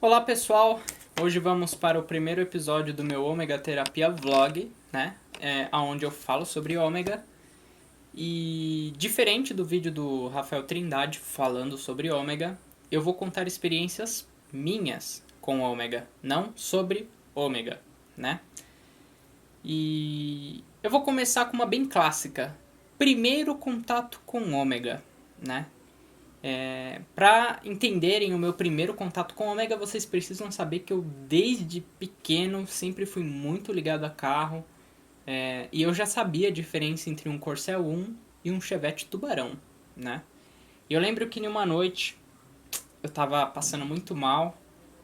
Olá pessoal, hoje vamos para o primeiro episódio do meu Ômega Terapia Vlog, né? Onde eu falo sobre ômega. E diferente do vídeo do Rafael Trindade falando sobre ômega, eu vou contar experiências minhas com ômega, não sobre ômega, né? E eu vou começar com uma bem clássica. Primeiro contato com ômega, né? Para entenderem o meu primeiro contato com ômega, vocês precisam saber que eu desde pequeno sempre fui muito ligado a carro, e eu já sabia a diferença entre um Corcel 1 e um Chevette Tubarão, né? E eu lembro que numa noite eu tava passando muito mal,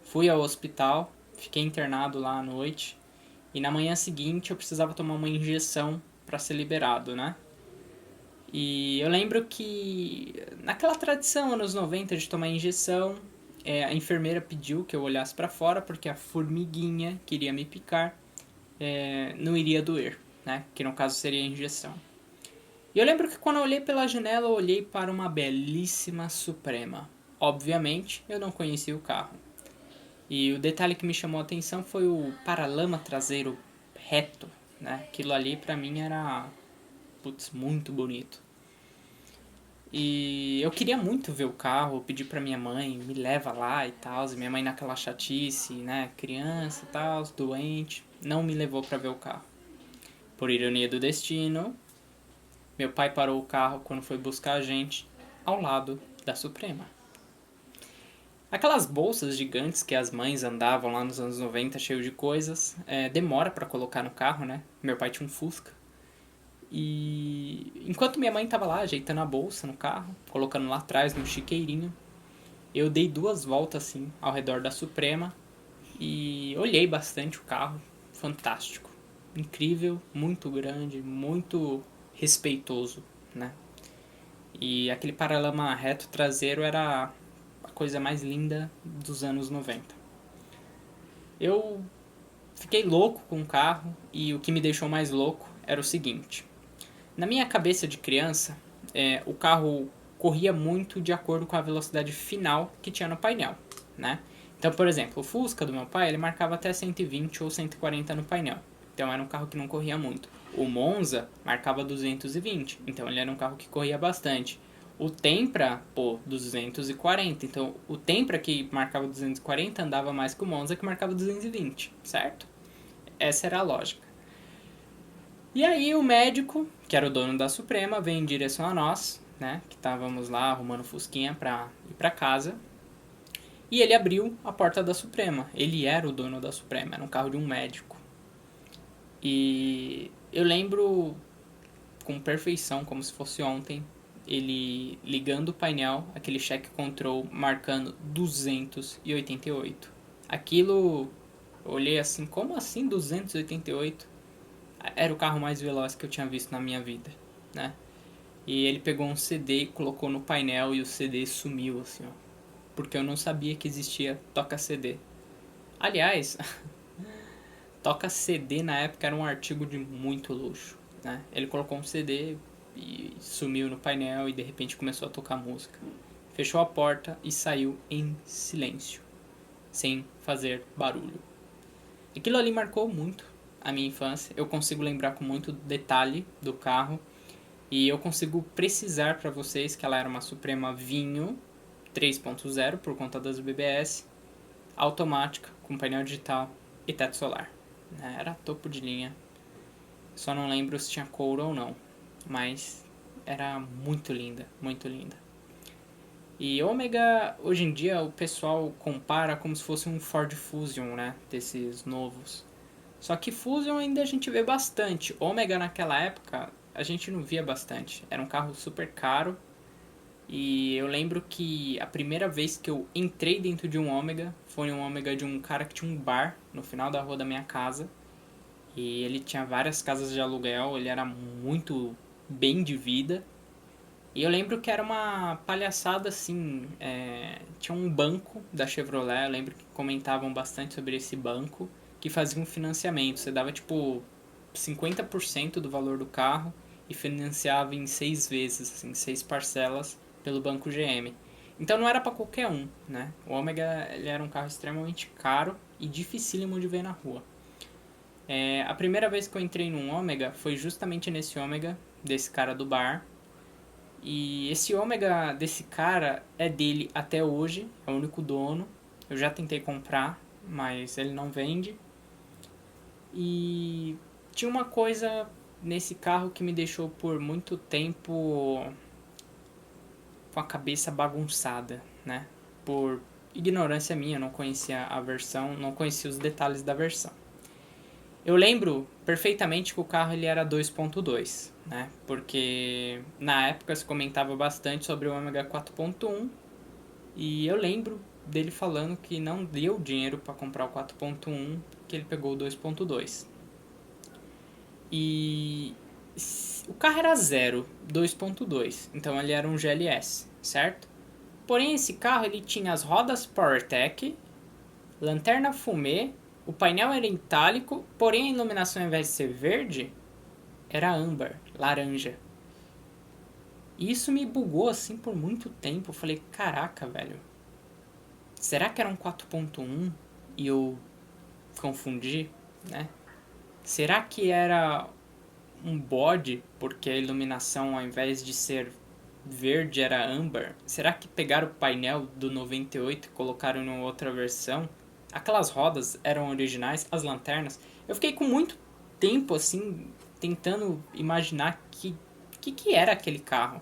fui ao hospital, fiquei internado lá à noite, e na manhã seguinte eu precisava tomar uma injeção para ser liberado, né? E eu lembro que naquela tradição, anos 90, de tomar injeção, a enfermeira pediu que eu olhasse para fora porque a formiguinha que iria me picar não iria doer, né? Que no caso seria a injeção. E eu lembro que quando eu olhei pela janela, eu olhei para uma belíssima Suprema. Obviamente, eu não conhecia o carro. E o detalhe que me chamou a atenção foi o paralama traseiro reto, né? Aquilo ali pra mim era, muito bonito. E eu queria muito ver o carro, eu pedi pra minha mãe, me leva lá e tal. E minha mãe naquela chatice, né, criança e tal, doente, não me levou pra ver o carro. Por ironia do destino, meu pai parou o carro quando foi buscar a gente ao lado da Suprema. Aquelas bolsas gigantes que as mães andavam lá nos anos 90 cheio de coisas, demora pra colocar no carro, né? Meu pai tinha um Fusca. E enquanto minha mãe tava lá ajeitando a bolsa no carro, colocando lá atrás no chiqueirinho, eu dei 2 voltas assim ao redor da Suprema e olhei bastante o carro. Fantástico, incrível, muito grande, muito respeitoso, né? E aquele paralama reto traseiro era a coisa mais linda dos anos 90. Eu fiquei louco com o carro e o que me deixou mais louco era o seguinte: na minha cabeça de criança, o carro corria muito de acordo com a velocidade final que tinha no painel, né? Então, por exemplo, o Fusca do meu pai, ele marcava até 120 ou 140 no painel. Então era um carro que não corria muito. O Monza marcava 220, então ele era um carro que corria bastante. O Tempra, 240. Então, o Tempra que marcava 240 andava mais que o Monza que marcava 220, certo? Essa era a lógica. E aí o médico, que era o dono da Suprema, veio em direção a nós, né, que estávamos lá arrumando fusquinha pra ir pra casa. E ele abriu a porta da Suprema. Ele era o dono da Suprema, era um carro de um médico. E eu lembro com perfeição, como se fosse ontem, ele ligando o painel, aquele check control marcando 288. Aquilo, eu olhei assim, como assim 288? Era o carro mais veloz que eu tinha visto na minha vida, né? E ele pegou um CD e colocou no painel e o CD sumiu, assim, ó. Porque eu não sabia que existia toca CD. Aliás, toca CD na época era um artigo de muito luxo, né? Ele colocou um CD e sumiu no painel e de repente começou a tocar música. Fechou a porta e saiu em silêncio, sem fazer barulho. Aquilo ali marcou muito a minha infância. Eu consigo lembrar com muito detalhe do carro. E eu consigo precisar para vocês que ela era uma Suprema Vinho 3.0 por conta das BBS, automática, com painel digital e teto solar. Era topo de linha. Só não lembro se tinha couro ou não. Mas era muito linda, muito linda. E Ômega, hoje em dia, o pessoal compara como se fosse um Ford Fusion, né? Desses novos. Só que Fusion ainda a gente vê bastante. Ômega naquela época a gente não via bastante. Era um carro super caro. E eu lembro que a primeira vez que eu entrei dentro de um Ômega foi um Ômega de um cara que tinha um bar no final da rua da minha casa. E ele tinha várias casas de aluguel, ele era muito bem de vida. E eu lembro que era uma palhaçada assim, tinha um banco da Chevrolet, eu lembro que comentavam bastante sobre esse banco, que fazia um financiamento. Você dava tipo 50% do valor do carro e financiava em 6 vezes, assim, 6 parcelas pelo banco GM. Então não era para qualquer um, né? O Ômega ele era um carro extremamente caro e dificílimo de ver na rua. A primeira vez que eu entrei num Ômega foi justamente nesse Ômega desse cara do bar. E esse Ômega desse cara é dele até hoje, é o único dono. Eu já tentei comprar, mas ele não vende. E tinha uma coisa nesse carro que me deixou por muito tempo com a cabeça bagunçada, né? Por ignorância minha, não conhecia a versão, não conhecia os detalhes da versão. Eu lembro perfeitamente que o carro ele era 2.2, né? Porque na época se comentava bastante sobre o Ômega 4.1 e eu lembro dele falando que não deu dinheiro para comprar o 4.1, que ele pegou o 2.2. E o carro era 0, 2.2, então ele era um GLS, certo? Porém esse carro ele tinha as rodas PowerTech, lanterna fumê, o painel era itálico, porém a iluminação ao invés de ser verde, era âmbar, laranja. E isso me bugou assim por muito tempo. Eu falei, caraca, velho. Será que era um 4.1 e eu confundi, né? Será que era um bode porque a iluminação ao invés de ser verde era âmbar? Será que pegaram o painel do 98 e colocaram em outra versão? Aquelas rodas eram originais, as lanternas. Eu fiquei com muito tempo assim tentando imaginar que era aquele carro.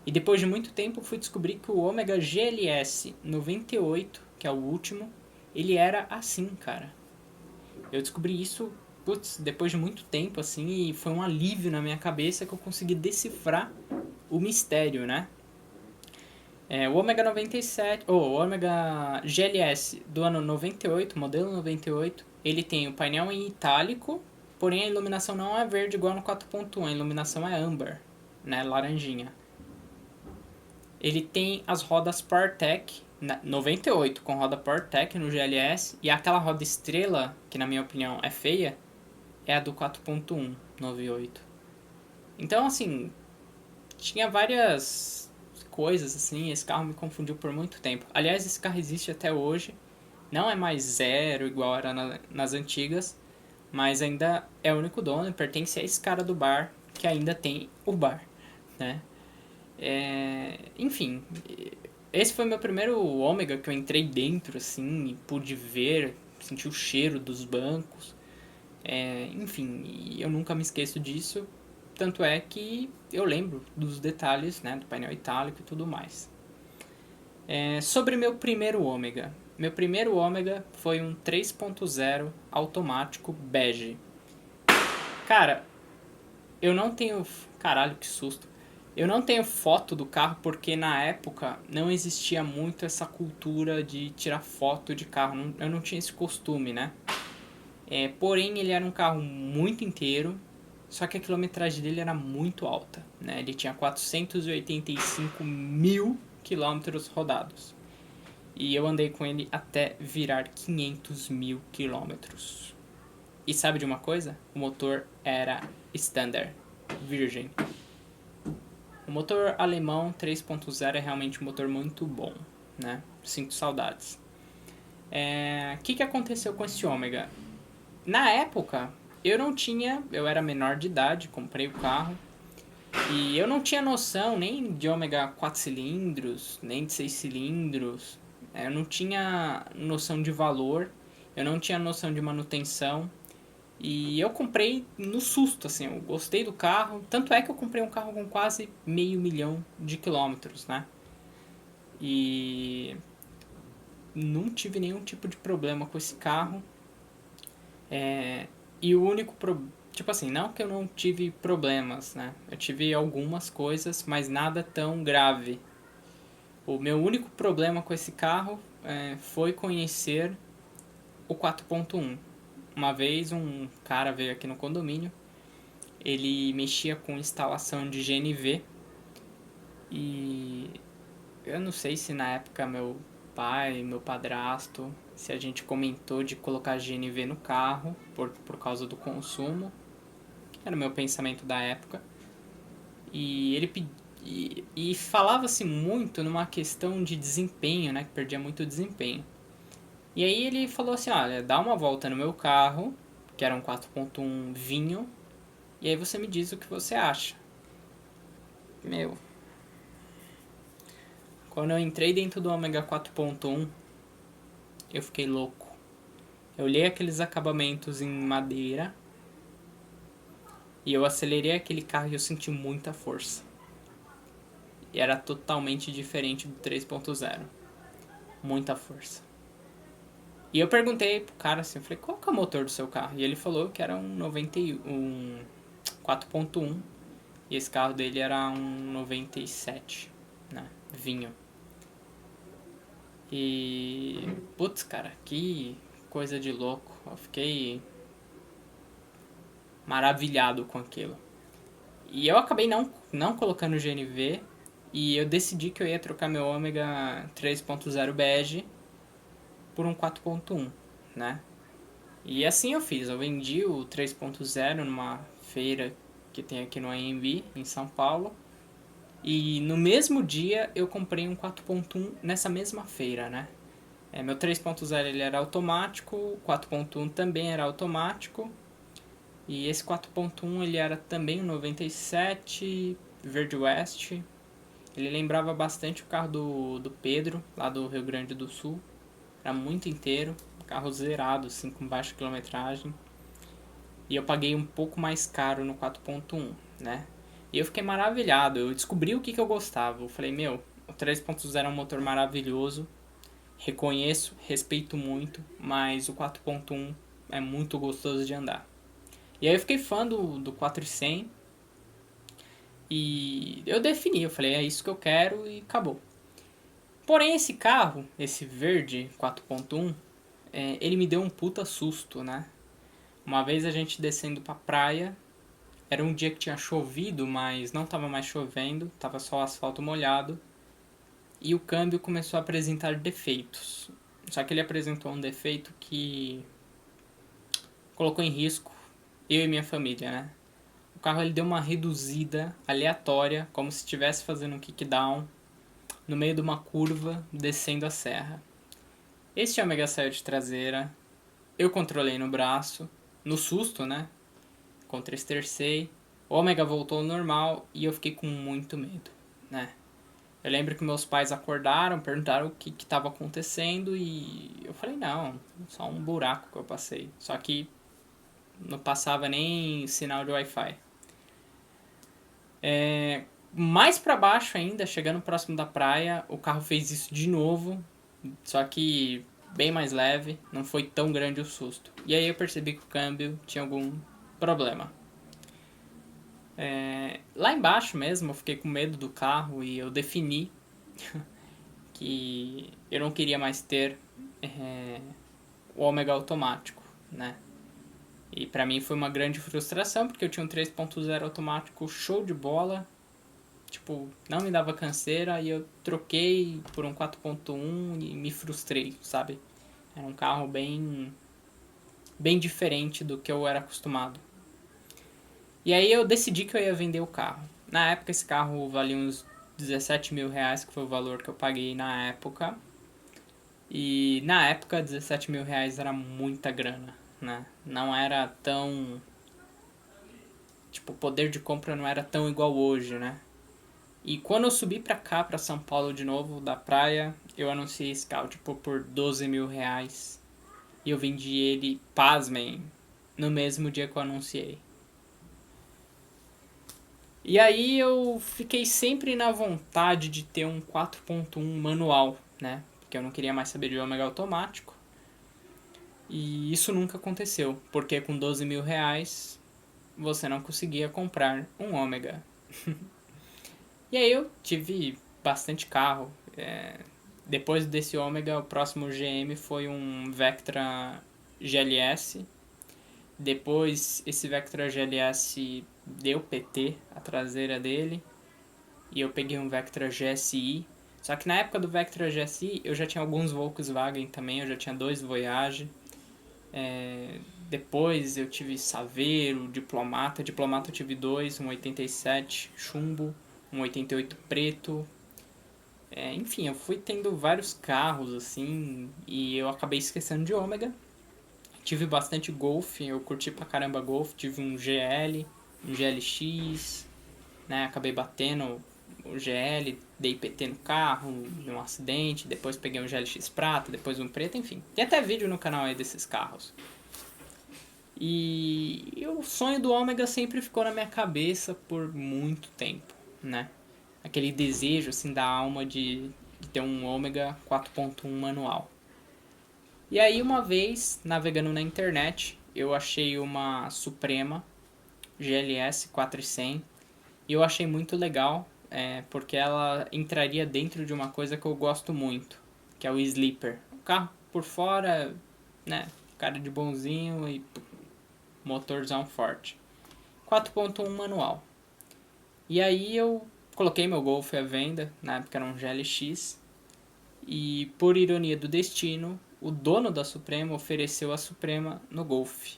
E depois de muito tempo fui descobrir que o Ômega GLS 98, que é o último, ele era assim, cara. Eu descobri isso, putz, depois de muito tempo assim, e foi um alívio na minha cabeça que eu consegui decifrar o mistério, né? O Ômega 97, o Ômega GLS do ano 98, modelo 98, ele tem o painel em itálico, porém a iluminação não é verde igual no 4.1, a iluminação é âmbar, né, laranjinha. Ele tem as rodas PowerTech 98 com roda PowerTech no GLS, e aquela roda estrela, que na minha opinião é feia, é a do 4.1 98. Então assim, tinha várias coisas assim, esse carro me confundiu por muito tempo. Aliás, esse carro existe até hoje, não é mais 0 igual era nas antigas, mas ainda é o único dono e pertence a esse cara do bar que ainda tem o bar, né? Enfim, esse foi meu primeiro Ômega que eu entrei dentro assim e pude ver, sentir o cheiro dos bancos. Enfim, eu nunca me esqueço disso. Tanto é que eu lembro dos detalhes, né, do painel itálico e tudo mais. Sobre meu primeiro Ômega. Meu primeiro Ômega foi um 3.0 automático bege. Cara, eu não tenho... Caralho, que susto. Eu não tenho foto do carro porque na época não existia muito essa cultura de tirar foto de carro. Eu não tinha esse costume, né? Porém, ele era um carro muito inteiro, só que a quilometragem dele era muito alta, né? Ele tinha 485 mil quilômetros rodados. E eu andei com ele até virar 500 mil quilômetros. E sabe de uma coisa? O motor era standard, virgem. O motor alemão 3.0 é realmente um motor muito bom, né? Sinto saudades. O que aconteceu com esse Ômega? Na época, eu era menor de idade, comprei o carro, e eu não tinha noção nem de ômega 4 cilindros, nem de 6 cilindros, eu não tinha noção de valor, eu não tinha noção de manutenção, e eu comprei no susto, assim, eu gostei do carro, tanto é que eu comprei um carro com quase 500 mil de quilômetros, né? E não tive nenhum tipo de problema com esse carro. E o único tipo assim, não que eu não tive problemas, né? Eu tive algumas coisas, mas nada tão grave. O meu único problema com esse carro foi conhecer o 4.1. Uma vez um cara veio aqui no condomínio, ele mexia com instalação de GNV e eu não sei se na época meu pai, meu padrasto, se a gente comentou de colocar GNV no carro por causa do consumo. Era o meu pensamento da época. E ele E falava-se muito numa questão de desempenho, né? Que perdia muito desempenho. E aí ele falou assim, olha, dá uma volta no meu carro, que era um 4.1 vinho, e aí você me diz o que você acha. Meu, quando eu entrei dentro do Ômega 4.1, eu fiquei louco. Eu olhei aqueles acabamentos em madeira e eu acelerei aquele carro e eu senti muita força. E era totalmente diferente do 3.0. Muita força. E eu perguntei pro cara assim, eu falei, qual que é o motor do seu carro? E ele falou que era um 4.1 e esse carro dele era um 97, né? Vinho. E putz, cara, que coisa de louco. Eu fiquei maravilhado com aquilo. E eu acabei não colocando o GNV e eu decidi que eu ia trocar meu Ômega 3.0 bege por um 4.1, né? E assim eu fiz, eu vendi o 3.0 numa feira que tem aqui no AMB, em São Paulo. E no mesmo dia eu comprei um 4.1 nessa mesma feira, né? Meu 3.0 ele era automático, o 4.1 também era automático. E esse 4.1 ele era também um 97 Verde West. Ele lembrava bastante o carro do Pedro, lá do Rio Grande do Sul. Era muito inteiro, carro zerado, assim, com baixa quilometragem. E eu paguei um pouco mais caro no 4.1, né? E eu fiquei maravilhado, eu descobri o que eu gostava. Eu falei, meu, o 3.0 é um motor maravilhoso, reconheço, respeito muito, mas o 4.1 é muito gostoso de andar. E aí eu fiquei fã do 400 e eu defini, eu falei, é isso que eu quero e acabou. Porém, esse carro, esse verde 4.1, ele me deu um puta susto, né? Uma vez a gente descendo pra praia, era um dia que tinha chovido, mas não tava mais chovendo, tava só o asfalto molhado. E o câmbio começou a apresentar defeitos. Só que ele apresentou um defeito que colocou em risco eu e minha família, né? O carro ele deu uma reduzida aleatória, como se estivesse fazendo um kickdown no meio de uma curva descendo a serra. Este ômega saiu de traseira, eu controlei no braço, no susto, né? Contra-estercei, o ômega voltou ao normal e eu fiquei com muito medo, né? Eu lembro que meus pais acordaram, perguntaram o que estava acontecendo e eu falei, não, só um buraco que eu passei. Só que não passava nem sinal de Wi-Fi. Mais pra baixo ainda, chegando próximo da praia, o carro fez isso de novo, só que bem mais leve, não foi tão grande o susto. E aí eu percebi que o câmbio tinha algum problema. Lá embaixo mesmo eu fiquei com medo do carro e eu defini que eu não queria mais ter o ômega automático, né? E pra mim foi uma grande frustração, porque eu tinha um 3.0 automático show de bola, tipo, não me dava canseira, e eu troquei por um 4.1 e me frustrei, sabe? Era um carro bem diferente do que eu era acostumado. E aí eu decidi que eu ia vender o carro. Na época esse carro valia uns 17 mil reais, que foi o valor que eu paguei na época. E na época 17 mil reais era muita grana, né? Não era tão... Tipo, o poder de compra não era tão igual hoje, né? E quando eu subi pra cá, pra São Paulo de novo, da praia, eu anunciei esse carro, tipo, por 12 mil reais. E eu vendi ele, pasmem, no mesmo dia que eu anunciei. E aí eu fiquei sempre na vontade de ter um 4.1 manual, né? Porque eu não queria mais saber de ômega automático. E isso nunca aconteceu, porque com 12 mil reais você não conseguia comprar um ômega. E aí eu tive bastante carro. Depois desse ômega, o próximo GM foi um Vectra GLS. Depois esse Vectra GLS deu PT, a traseira dele. E eu peguei um Vectra GSI. Só que na época do Vectra GSI eu já tinha alguns Volkswagen também, eu já tinha 2 Voyage. Depois eu tive Saveiro, Diplomata. Diplomata eu tive 2, um 87 chumbo, um 88 preto. Enfim, eu fui tendo vários carros, assim, e eu acabei esquecendo de ômega. Tive bastante Golf, eu curti pra caramba Golf, tive um GL, um GLX, né? Acabei batendo o GL, dei PT no carro, num acidente, depois peguei um GLX prata, depois um preto, enfim. Tem até vídeo no canal aí desses carros. E o sonho do Ômega sempre ficou na minha cabeça por muito tempo, né? Aquele desejo, assim, da alma de ter um Ômega 4.1 manual. E aí, uma vez, navegando na internet, eu achei uma Suprema GLS 400 e eu achei muito legal, porque ela entraria dentro de uma coisa que eu gosto muito, que é o Sleeper. O carro por fora, né, cara de bonzinho e motorzão forte. 4.1 manual. E aí eu coloquei meu Golf à venda, na época era um GLX, e por ironia do destino, o dono da Suprema ofereceu a Suprema no Golf.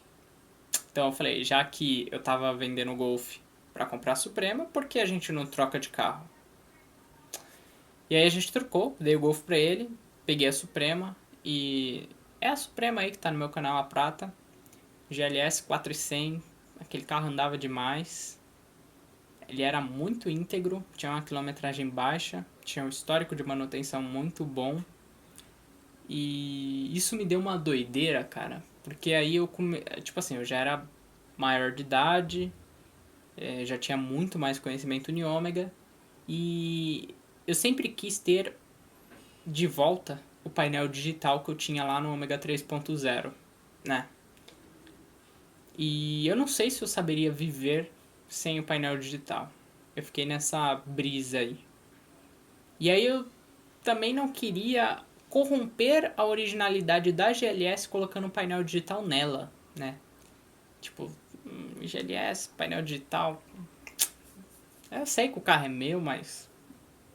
Então eu falei, já que eu tava vendendo o Golf para comprar a Suprema, por que a gente não troca de carro? E aí a gente trocou, dei o Golf pra ele, peguei a Suprema e é a Suprema aí que tá no meu canal, a prata, GLS 400, aquele carro andava demais. Ele era muito íntegro, tinha uma quilometragem baixa, tinha um histórico de manutenção muito bom. E isso me deu uma doideira, cara, porque aí tipo assim, eu já era maior de idade, já tinha muito mais conhecimento em ômega e eu sempre quis ter de volta o painel digital que eu tinha lá no ômega 3.0, né? E eu não sei se eu saberia viver sem o painel digital. Eu fiquei nessa brisa aí. E aí eu também não queria corromper a originalidade da GLS colocando um painel digital nela, né? Tipo, GLS, painel digital. Eu sei que o carro é meu, mas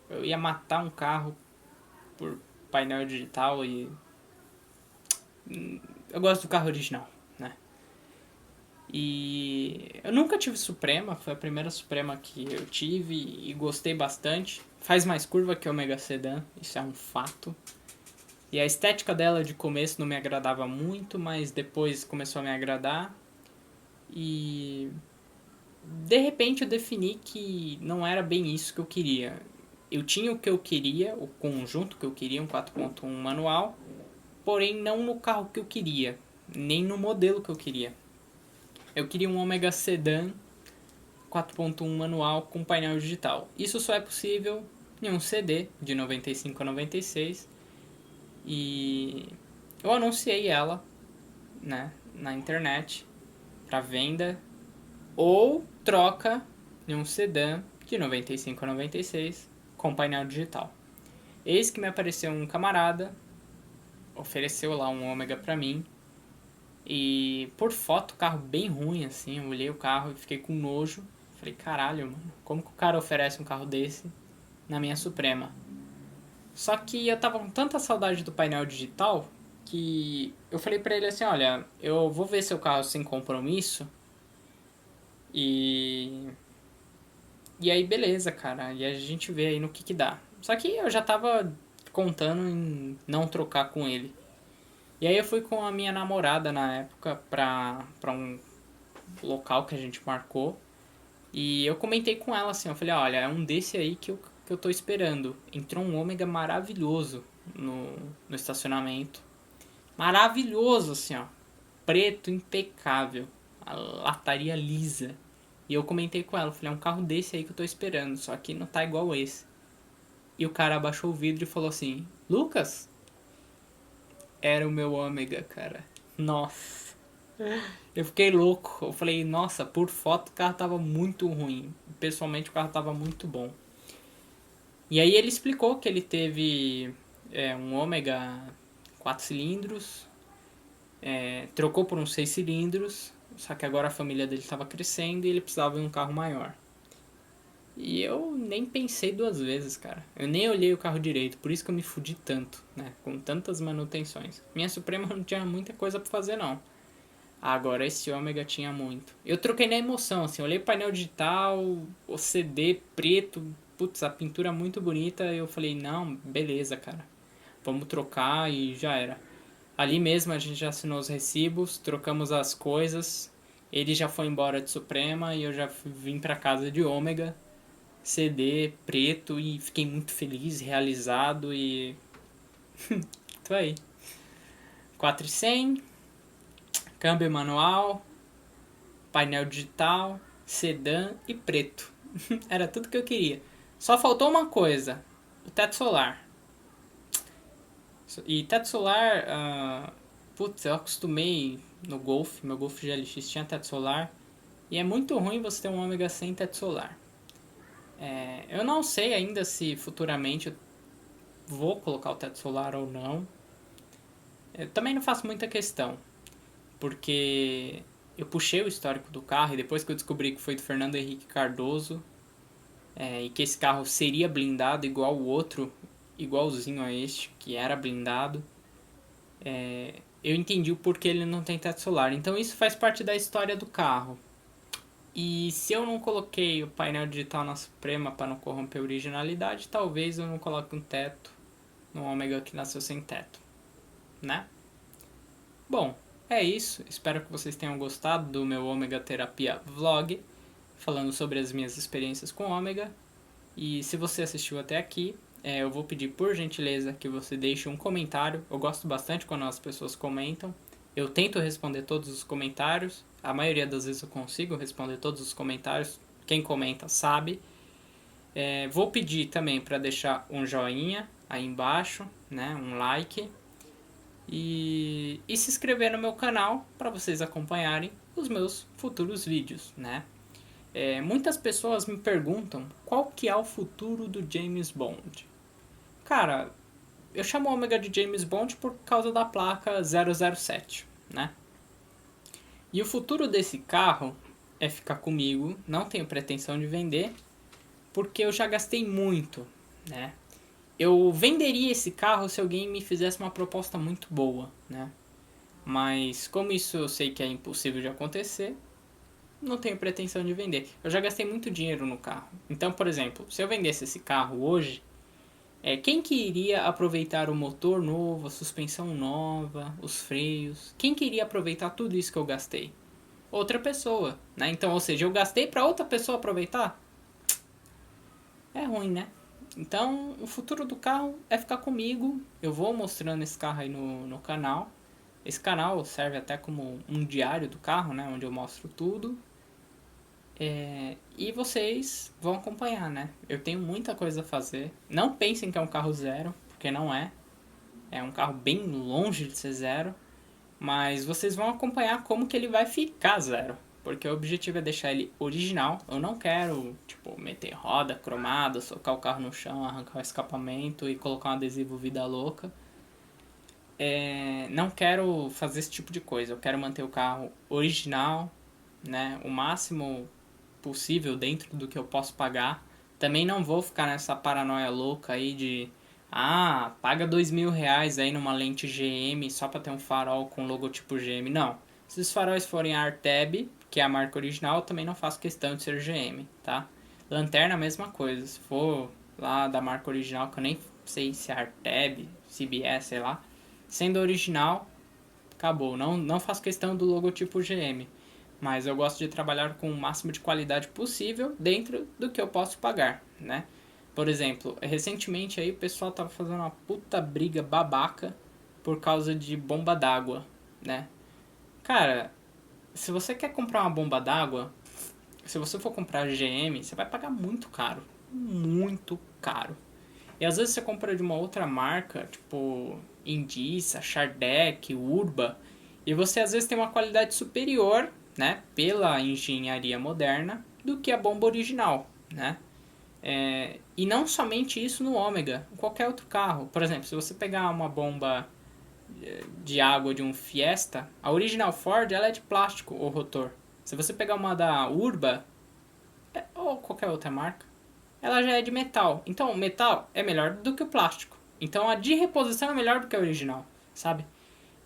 eu ia matar um carro por painel digital e eu gosto do carro original, né? E eu nunca tive Suprema, foi a primeira Suprema que eu tive e gostei bastante. Faz mais curva que o Omega Sedan, isso é um fato. E a estética dela de começo não me agradava muito, mas depois começou a me agradar. E de repente eu defini que não era bem isso que eu queria. Eu tinha o que eu queria, o conjunto que eu queria, um 4.1 manual, porém não no carro que eu queria, nem no modelo que eu queria. Eu queria um Omega Sedan 4.1 manual com painel digital. Isso só é possível em um CD de 95 a 96 e eu anunciei ela, né, na internet para venda ou troca em um sedã de 95 a 96 com painel digital. Eis que me apareceu um camarada, ofereceu lá um Ômega pra mim e por foto o carro bem ruim assim, eu olhei o carro e fiquei com nojo. Falei, caralho, mano, como que o cara oferece um carro desse na minha Suprema? Só que eu tava com tanta saudade do painel digital que eu falei pra ele assim, olha, eu vou ver seu carro sem compromisso e aí beleza, cara, e a gente vê aí no que dá. Só que eu já tava contando em não trocar com ele. E aí eu fui com a minha namorada na época pra um local que a gente marcou. E eu comentei com ela assim, eu falei, olha, é um desse aí que eu tô esperando. Entrou um Ômega maravilhoso no estacionamento. Maravilhoso, assim, ó. Preto, impecável. A lataria lisa. E eu comentei com ela, falei, é um carro desse aí que eu tô esperando, só que não tá igual esse. E o cara abaixou o vidro e falou assim, Lucas? Era o meu Ômega, cara. Nossa. Eu fiquei louco. Eu falei, nossa, por foto o carro tava muito ruim. Pessoalmente o carro tava muito bom. E aí ele explicou que ele teve um Ômega 4 cilindros, trocou por um 6 cilindros, só que agora a família dele estava crescendo e ele precisava de um carro maior. E eu nem pensei duas vezes, cara. Eu nem olhei o carro direito, por isso que eu me fudi tanto, né? Com tantas manutenções. Minha Suprema não tinha muita coisa pra fazer, não. Agora esse Ômega tinha muito. Eu troquei na emoção, assim. Olhei o painel digital, o CD preto. putz, a pintura é muito bonita. E eu falei, não, beleza, cara. Vamos trocar e já era. Ali mesmo a gente já assinou os recibos, trocamos as coisas. Ele já foi embora de Suprema e eu já vim pra casa de Ômega. CD preto e fiquei muito feliz, realizado e... tô aí. 400, câmbio manual, painel digital, sedã e preto. Era tudo que eu queria. Só faltou uma coisa, o teto solar. E teto solar, putz, eu acostumei no Golf, meu Golf GLX tinha teto solar. E é muito ruim você ter um Ômega sem teto solar. Eu não sei ainda se futuramente eu vou colocar o teto solar ou não. Eu também não faço muita questão, porque eu puxei o histórico do carro e depois que eu descobri que foi do Fernando Henrique Cardoso, e que esse carro seria blindado igual o outro, igualzinho a este, que era blindado, eu entendi o porquê ele não tem teto solar. Então isso faz parte da história do carro. E se eu não coloquei o painel digital na Suprema para não corromper a originalidade, talvez eu não coloque um teto no Ômega que nasceu sem teto, né? Bom, é isso. Espero que vocês tenham gostado do meu Ômega Terapia Vlog, falando sobre as minhas experiências com Ômega. E se você assistiu até aqui, eu vou pedir por gentileza que você deixe um comentário. Eu gosto bastante quando as pessoas comentam. Eu tento responder todos os comentários. A maioria das vezes eu consigo responder todos os comentários. Quem comenta sabe. Vou pedir também para deixar um joinha aí embaixo, né? Um like. E se inscrever no meu canal para vocês acompanharem os meus futuros vídeos, né? Muitas pessoas me perguntam qual que é o futuro do James Bond. Cara, eu chamo o Ômega de James Bond por causa da placa 007, né? E o futuro desse carro é ficar comigo, não tenho pretensão de vender, porque eu já gastei muito, né? Eu venderia esse carro se alguém me fizesse uma proposta muito boa, né? Mas como isso eu sei que é impossível de acontecer, não tenho pretensão de vender. Eu já gastei muito dinheiro no carro. Então, por exemplo, se eu vendesse esse carro hoje, quem que iria aproveitar o motor novo, a suspensão nova, os freios? Quem que iria aproveitar tudo isso que eu gastei? Outra pessoa, né? Então, ou seja, eu gastei para outra pessoa aproveitar? É ruim, né? Então, o futuro do carro é ficar comigo. Eu vou mostrando esse carro aí no canal. Esse canal serve até como um diário do carro, né? Onde eu mostro tudo. E vocês vão acompanhar, né? Eu tenho muita coisa a fazer. Não pensem que é um carro zero, porque não é. É um carro bem longe de ser zero. Mas vocês vão acompanhar como que ele vai ficar zero. Porque o objetivo é deixar ele original. Eu não quero, tipo, meter roda cromada, socar o carro no chão, arrancar o escapamento e colocar um adesivo vida louca. Não quero fazer esse tipo de coisa. Eu quero manter o carro original, né? O máximo possível dentro do que eu posso pagar. Também não vou ficar nessa paranoia louca aí de... paga R$ 2.000 aí numa lente GM só pra ter um farol com logotipo GM. Não. Se os faróis forem Arteb, que é a marca original, eu também não faço questão de ser GM, tá? Lanterna, a mesma coisa. Se for lá da marca original, que eu nem sei se é Arteb, CBS, sei lá. Sendo original, acabou. Não faço questão do logotipo GM. Mas eu gosto de trabalhar com o máximo de qualidade possível dentro do que eu posso pagar, né? Por exemplo, recentemente aí o pessoal tava fazendo uma puta briga babaca por causa de bomba d'água, né? Cara, se você quer comprar uma bomba d'água, se você for comprar GM, você vai pagar muito caro. Muito caro. E às vezes você compra de uma outra marca, tipo Indissa, Chardec, Urba, e você às vezes tem uma qualidade superior, né, pela engenharia moderna, do que a bomba original, né? E não somente isso no Ômega, em qualquer outro carro. Por exemplo, se você pegar uma bomba de água de um Fiesta, a original Ford ela é de plástico, o rotor. Se você pegar uma da Urba, ou qualquer outra marca, ela já é de metal. Então, o metal é melhor do que o plástico. Então, a de reposição é melhor do que a original, sabe?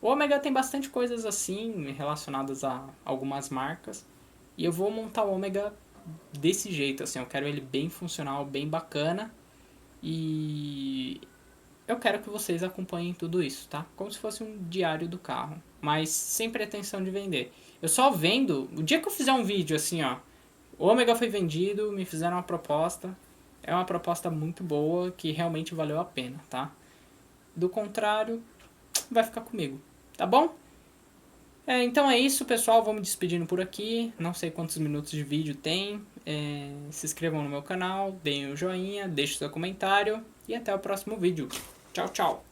O Ômega tem bastante coisas assim relacionadas a algumas marcas. E eu vou montar o Ômega desse jeito, assim, eu quero ele bem funcional, bem bacana. E eu quero que vocês acompanhem tudo isso, tá? Como se fosse um diário do carro, mas sem pretensão de vender. Eu só vendo, o dia que eu fizer um vídeo assim, ó, o Ômega foi vendido, me fizeram uma proposta, é uma proposta muito boa que realmente valeu a pena, tá? Do contrário, vai ficar comigo, tá bom? Então é isso, pessoal. Vou me despedindo por aqui. Não sei quantos minutos de vídeo tem. Se inscrevam no meu canal, deem o joinha, deixem seu comentário e até o próximo vídeo. Tchau, tchau!